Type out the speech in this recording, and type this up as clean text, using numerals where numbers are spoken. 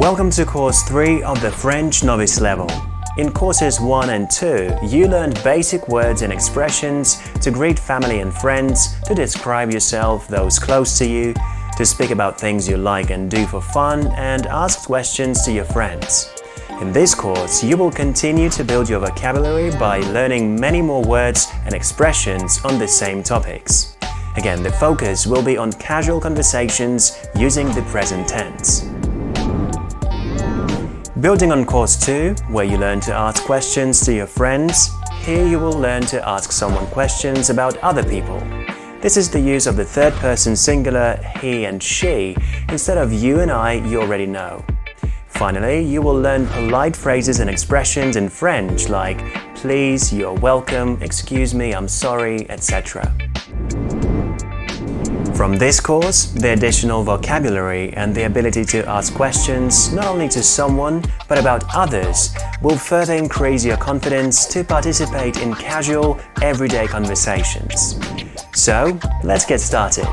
Welcome to Course 3 of the French Novice level. In Courses 1 and 2, you learned basic words and expressions to greet family and friends, to describe yourself, those close to you, to speak about things you like and do for fun, and ask questions to your friends. In this course, you will continue to build your vocabulary by learning many more words and expressions on the same topics. Again, the focus will be on casual conversations using the present tense. Building on Course 2, where you learn to ask questions to your friends, here you will learn to ask someone questions about other people. This is the use of the third person singular he and she instead of you and I you already know. Finally, you will learn polite phrases and expressions in French like please, you're welcome, excuse me, I'm sorry, etc. From this course, the additional vocabulary and the ability to ask questions not only to someone but about others will further increase your confidence to participate in casual, everyday conversations. So, let's get started.